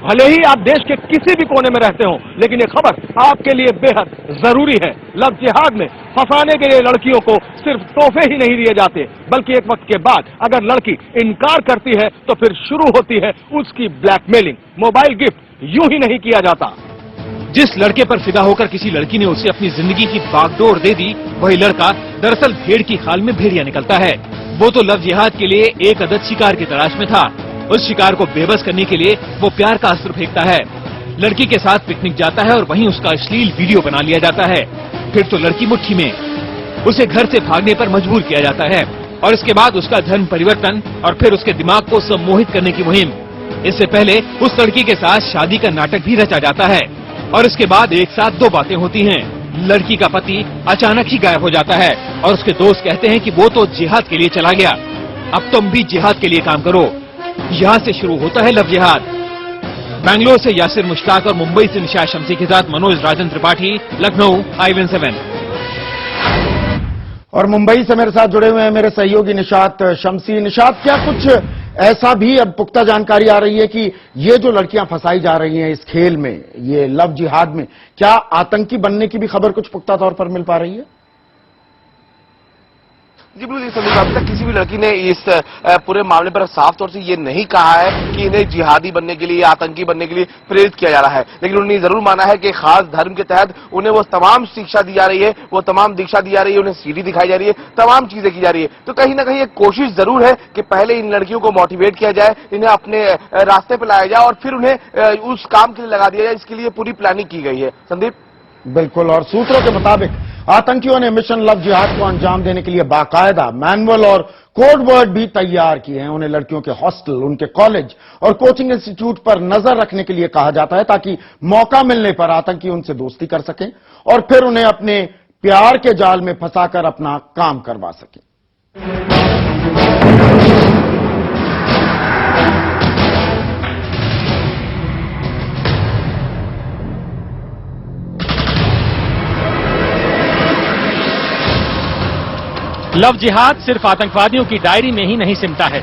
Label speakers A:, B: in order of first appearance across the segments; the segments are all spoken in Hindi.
A: भले ही आप देश के किसी भी कोने में रहते हो, लेकिन ये खबर आपके लिए बेहद जरूरी है। लव जिहाद में फंसाने के लिए लड़कियों को सिर्फ तोहफे ही नहीं दिए जाते, बल्कि एक वक्त के बाद अगर लड़की इनकार करती है तो फिर शुरू होती है उसकी ब्लैकमेलिंग। मोबाइल गिफ्ट यूं ही नहीं किया जाता।
B: जिस लड़के पर फिदा होकर किसी लड़की ने उसे अपनी जिंदगी की बागडोर दे दी, वही लड़का दरअसल भेड़ की खाल में भेड़िया निकलता है। वो तो लव जिहाद के लिए एक अदद शिकार की तलाश में था। उस शिकार को बेबस करने के लिए वो प्यार का अस्त्र फेंकता है। लड़की के साथ पिकनिक जाता है और वहीं उसका अश्लील वीडियो बना लिया जाता है। फिर तो लड़की मुट्ठी में, उसे घर से भागने पर मजबूर किया जाता है और इसके बाद उसका धर्म परिवर्तन और फिर उसके दिमाग को सम्मोहित करने की मुहिम। इससे पहले उस लड़की के साथ शादी का नाटक भी रचा जाता है और इसके बाद एक साथ दो बातें होती हैं। लड़की का पति अचानक ही गायब हो जाता है और उसके दोस्त कहते हैं कि वो तो जिहाद के लिए चला गया, अब तुम भी जिहाद के लिए काम करो। यहाँ से शुरू होता है लव जिहाद। बेंगलोर से यासिर मुश्ताक और मुंबई से निशा शम्सी के साथ मनोज राजन त्रिपाठी, लखनऊ, IVN7।
C: और मुंबई से मेरे साथ जुड़े हुए हैं मेरे सहयोगी निशात शम्सी। निशात, क्या कुछ ऐसा भी अब पुख्ता जानकारी आ रही है कि ये जो लड़कियां फंसाई जा रही हैं इस खेल में, ये लव जिहाद में, क्या आतंकी बनने की भी खबर कुछ पुख्ता तौर पर मिल पा रही है?
D: जी बिल्कुल संदीप, अभी तक किसी भी लड़की ने इस पूरे मामले पर साफ तौर से ये नहीं कहा है कि इन्हें जिहादी बनने के लिए, आतंकी बनने के लिए प्रेरित किया जा रहा है, लेकिन उन्होंने जरूर माना है कि खास धर्म के तहत उन्हें वो तमाम शिक्षा दी जा रही है, वो तमाम दीक्षा दी जा रही है, उन्हें सीढ़ी दिखाई जा रही है, तमाम चीजें की जा रही है। तो कहीं ना कहीं एक कोशिश जरूर है कि पहले इन लड़कियों को मोटिवेट किया जाए, इन्हें अपने रास्ते पर लाया जाए और फिर उन्हें उस काम के लिए लगा दिया जाए। इसके लिए पूरी प्लानिंग की गई है। संदीप
C: बिल्कुल, और सूत्रों के मुताबिक आतंकियों ने मिशन लव जिहाद को अंजाम देने के लिए बाकायदा मैनुअल और कोड वर्ड भी तैयार किए हैं। उन्हें लड़कियों के हॉस्टल, उनके कॉलेज और कोचिंग इंस्टीट्यूट पर नजर रखने के लिए कहा जाता है ताकि मौका मिलने पर आतंकी उनसे दोस्ती कर सकें और फिर उन्हें अपने प्यार के जाल में फंसाकर अपना काम करवा सकें।
E: लव जिहाद सिर्फ आतंकवादियों की डायरी में ही नहीं सिमटा है।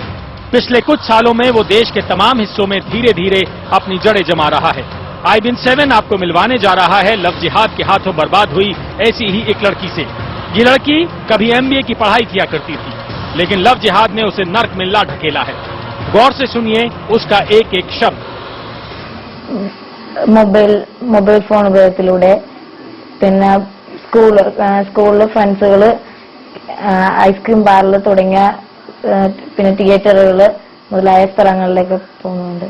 E: पिछले कुछ सालों में वो देश के तमाम हिस्सों में धीरे धीरे अपनी जड़ें जमा रहा है। IVN7 आपको मिलवाने जा रहा है लव जिहाद के हाथों बर्बाद हुई ऐसी ही एक लड़की से। ये लड़की कभी MBA की पढ़ाई किया करती थी, लेकिन लव जिहाद ने उसे नर्क में ला ढकेला है। गौर से सुनिए उसका एक एक शब्द।
F: മൊബൈൽ ഫോൺ ഉപയോഗത്തിലൂടെ പിന്നെ സ്കൂളിലെ ഫ്രണ്ട്സുകൾ ഐസ്ക്രീം ബാറിൽ തുടങ്ങിയ പിന്നെ തിയേറ്ററുകൾ മുതലായ സ്ഥലങ്ങളിലേക്ക് പോകുന്നുണ്ട്.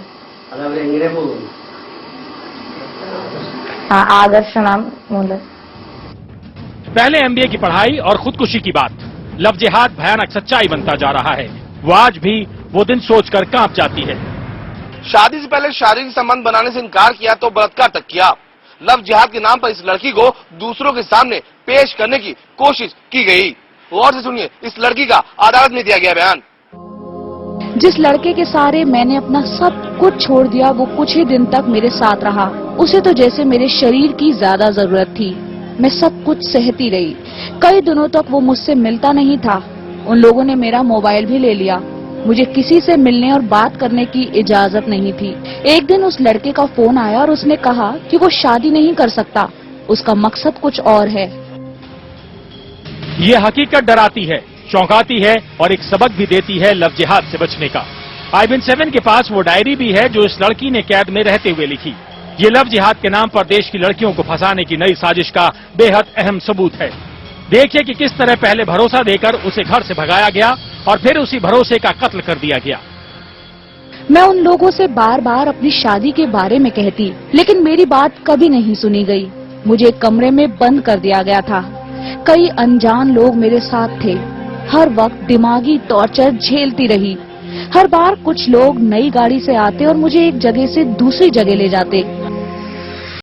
F: आकर्षण मूल्य।
E: पहले MBA की पढ़ाई और खुदकुशी की बात, लव जिहाद भयानक सच्चाई बनता जा रहा है। वो आज भी वो दिन सोचकर कांप जाती है।
D: शादी से पहले शारीरिक संबंध बनाने से इनकार किया तो बलात्कार तक किया। लव जिहाद के नाम पर इस लड़की को दूसरों के सामने पेश करने की कोशिश की गई। गौर से सुनिए इस लड़की का अदालत में दिया गया बयान।
G: जिस लड़के के सहारे मैंने अपना सब कुछ छोड़ दिया, वो कुछ ही दिन तक मेरे साथ रहा। उसे तो जैसे मेरे शरीर की ज्यादा जरूरत थी। मैं सब कुछ सहती रही। कई दिनों तक वो मुझसे मिलता नहीं था। उन लोगों ने मेरा मोबाइल भी ले लिया। मुझे किसी से मिलने और बात करने की इजाजत नहीं थी। एक दिन उस लड़के का फोन आया और उसने कहा कि वो शादी नहीं कर सकता, उसका मकसद कुछ और है।
E: ये हकीकत डराती है, चौंकाती है और एक सबक भी देती है लव जिहाद से बचने का। IVN7 के पास वो डायरी भी है जो इस लड़की ने कैद में रहते हुए लिखी। ये लव जिहाद के नाम पर देश की लड़कियों को फंसाने की नई साजिश का बेहद अहम सबूत है। देखिए कि किस तरह पहले भरोसा देकर उसे घर से भगाया गया और फिर उसी भरोसे का कत्ल कर दिया गया।
G: मैं उन लोगों से बार बार अपनी शादी के बारे में कहती, लेकिन मेरी बात कभी नहीं सुनी गई। मुझे एक कमरे में बंद कर दिया गया था। कई अनजान लोग मेरे साथ थे। हर वक्त दिमागी टॉर्चर झेलती रही। हर बार कुछ लोग नई गाड़ी से आते और मुझे एक जगह से दूसरी जगह ले जाते।